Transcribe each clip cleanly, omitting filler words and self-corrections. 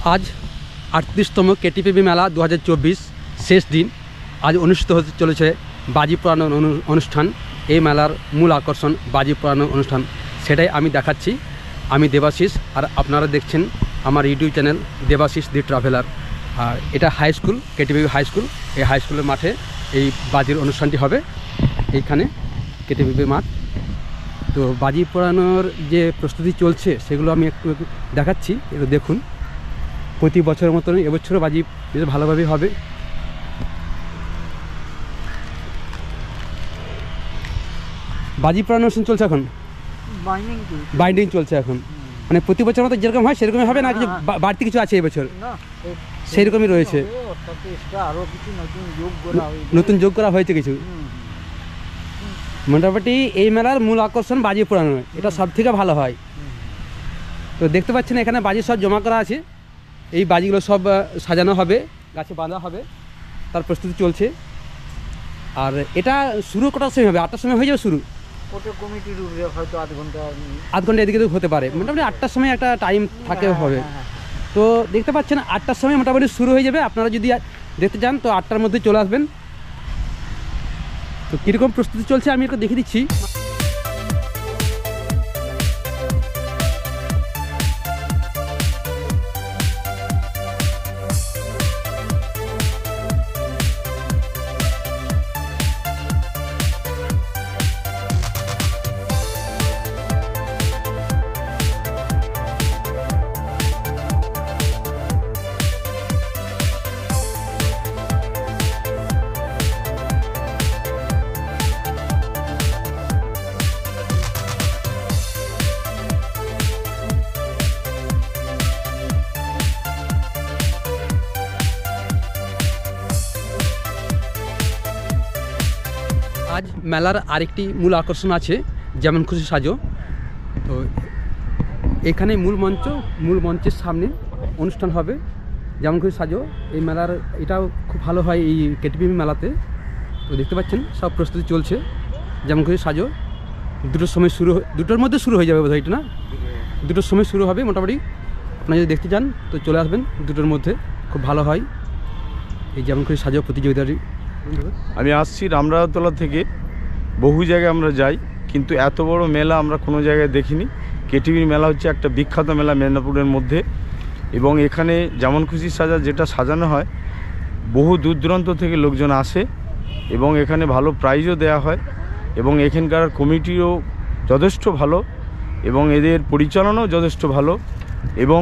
आज 38तम केटीपीबी मेला 2024 शेष दिन आज अनुष्ठित होते चले बाजी पोड़ानो अनुष्ठान। এই মেলার মূল আকর্ষণ বাজি পোড়ানো অনুষ্ঠান, সেটাই আমি দেখাচ্ছি। আমি দেবাশিস আর আপনারা দেখছেন আমার YouTube channel Debashish the traveller. আর এটা high school, KTPB high school. এই হাই স্কুলের মাঠে এই বাজির অনুষ্ঠানটি হবে, এইখানে কেটিপিবি মাঠ। তো বাজি পোড়ানোর যে প্রস্তুতি চলছে সেগুলো আমি একটু দেখাচ্ছি, একটু দেখুন। প্রতি বছরের মতন এবছরও বাজি বেশ ভালোভাবেই হবে। বাজি পোড়ানো অনুষ্ঠান চলছে এখন, বাইন্ডিং চলছে এখন। মানে প্রতি বছর মতো যেরকম হয় সেরকমই হবে না, কিছু বাড়তি কিছু আছে এবছর? সেরকমই রয়েছে, নতুন যোগ করা হয়েছে কিছু। মোটামুটি এই মেলার মূল আকর্ষণ বাজি পোড়ানো, এটা সব থেকে ভালো হয়। তো দেখতে পাচ্ছেন এখানে বাজি সব জমা করা আছে। এই বাজিগুলো সব সাজানো হবে, গাছে বাঁধা হবে, তার প্রস্তুতি চলছে। আর এটা শুরু কটার সময় হবে? 8টার সময় হয়ে যাবে শুরু। হয়তো আধ ঘন্টা এদিকে হতে পারে। মোটামুটি 8টার সময় একটা টাইম থাকে হবে। তো দেখতে পাচ্ছেন 8টার সময় মোটামুটি শুরু হয়ে যাবে। আপনারা যদি দেখতে চান তো 8টার মধ্যে চলে আসবেন। তো কীরকম প্রস্তুতি চলছে আমি একটু দেখিয়ে দিচ্ছি। আজ মেলার আরেকটি মূল আকর্ষণ আছে, যেমন খুশি সাজো। তো এখানে মূল মঞ্চের সামনে অনুষ্ঠান হবে যেমন খুশি সাজো। এই মেলার এটাও খুব ভালো হয় এই কেটিপিবি মেলাতে। তো দেখতে পাচ্ছেন সব প্রস্তুতি চলছে। যেমন খুশি সাজো 2টোর সময় দুটোর মধ্যে শুরু হয়ে যাবে বোধহয়, এটা না? 2টোর সময় শুরু হবে মোটামুটি। আপনারা যদি দেখতে চান তো চলে আসবেন 2টোর মধ্যে, খুব ভালো হয় এই যেমন খুশি সাজো প্রতিযোগিতাটি। আমি আসছি রামরায়তলা থেকে। বহু জায়গায় আমরা যাই, কিন্তু এত বড় মেলা আমরা কোনো জায়গায় দেখিনি। কেটিপির মেলা হচ্ছে একটা বিখ্যাত মেলা মেদিনীপুরের মধ্যে, এবং এখানে যেমন খুশি সাজা যেটা সাজানো হয়, বহু দূর দূরান্ত থেকে লোকজন আসে এবং এখানে ভালো প্রাইজও দেওয়া হয়। এবং এখানকার কমিটিও যথেষ্ট ভালো এবং এদের পরিচালনাও যথেষ্ট ভালো। এবং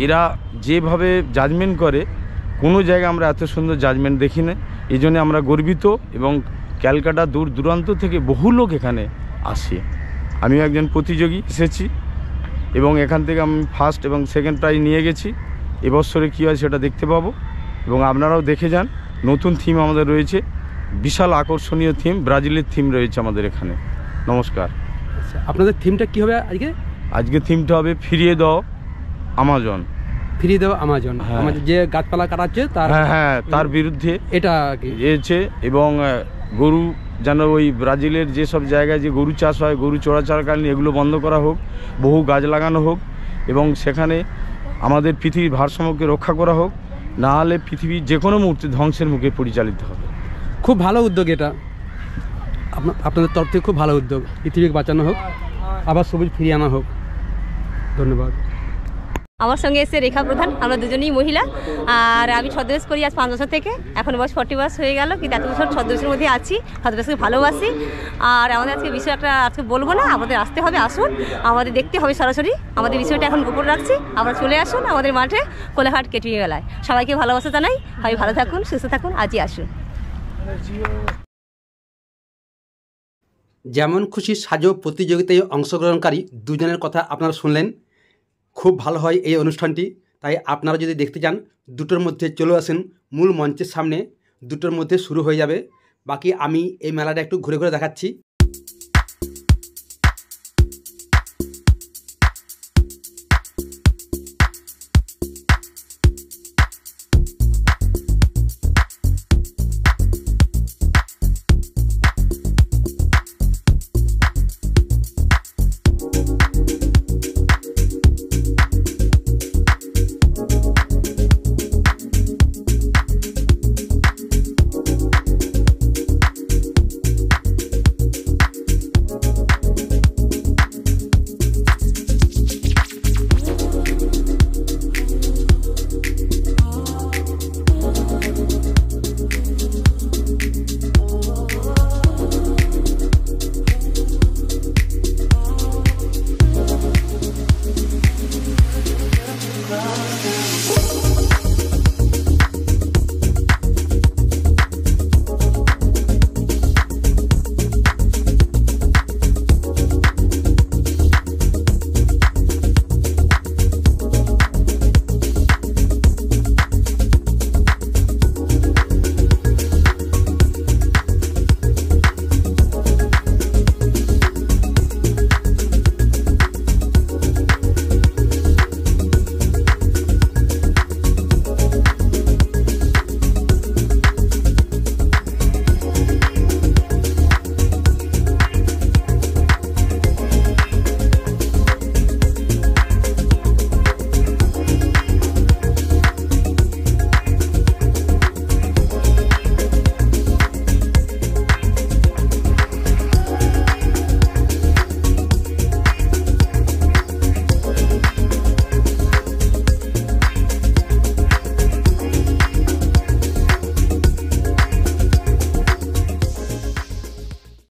এরা যেভাবে জাজমেন্ট করে, কোনো জায়গায় আমরা এত সুন্দর জাজমেন্ট দেখি না। এই জন্য আমরা গর্বিত, এবং ক্যালকাটা দূর দূরান্ত থেকে বহু লোক এখানে আসে। আমিও একজন প্রতিযোগী এসেছি, এবং এখান থেকে আমি ফার্স্ট এবং সেকেন্ড প্রাইজ নিয়ে গেছি। এবছরে কী হয় সেটা দেখতে পাবো, এবং আপনারাও দেখে যান। নতুন থিম আমাদের রয়েছে, বিশাল আকর্ষণীয় থিম, ব্রাজিলের থিম রয়েছে আমাদের এখানে। নমস্কার। আচ্ছা, আপনাদের থিমটা কী হবে আজকে? আজকে থিমটা হবে ফিরিয়ে দাও আমাজন। ফিরিয়ে দেওয়া আমাজন, আমাদের যে গাছপালা কাটাচ্ছে তার, হ্যাঁ তার বিরুদ্ধে এটা রয়েছে। এবং গরু যেন ওই ব্রাজিলের যেসব জায়গায় যে গরু চাষ হয়, গরু চড়াচড়াকালীন এগুলো বন্ধ করা হোক, বহু গাছ লাগানো হোক, এবং সেখানে আমাদের পৃথিবীর ভারসাম্যকে রক্ষা করা হোক। না হলে পৃথিবী যে কোনো মুহূর্তে ধ্বংসের মুখে পরিচালিত হবে। খুব ভালো উদ্যোগ এটা, আপনাদের তরফ থেকে খুব ভালো উদ্যোগ। পৃথিবীকে বাঁচানো হোক, আবার সবুজ ফিরিয়ে আনা হোক। ধন্যবাদ। আমার সঙ্গে এসে রেখা প্রধান, আমরা দুজনেই মহিলা। আর আমি ছদ্মবেশ করি আজ 5 বছর থেকে। এখন বয়স 40 বছর হয়ে গেল, কিন্তু এত বছর ছদ্মবেশের মধ্যে আছি, ছদ্মবেশকে ভালোবাসি। আর আমাদের আজকে বিষয় একটা আজকে বলবো না, আমাদের আসতে হবে, আসুন, আমাদের দেখতে হবে সরাসরি। আমাদের বিষয়টা এখন গোপন রাখছি, আমরা চলে আসুন আমাদের মাঠে কোলাঘাট কেটিপি মেলায়। সবাইকে ভালোবাসা জানাই, সবাই ভালো থাকুন, সুস্থ থাকুন, আজই আসুন। যেমন খুশি সাজো প্রতিযোগিতায় অংশগ্রহণকারী দুজনের কথা আপনারা শুনলেন। খুব ভালো হয় এই অনুষ্ঠানটি, তাই আপনারা যদি দেখতে চান 2টোর মধ্যে চলে আসেন মূল মঞ্চের সামনে। 2টোর মধ্যে শুরু হয়ে যাবে। বাকি আমি এই মেলাটা একটু ঘুরে ঘুরে দেখাচ্ছি।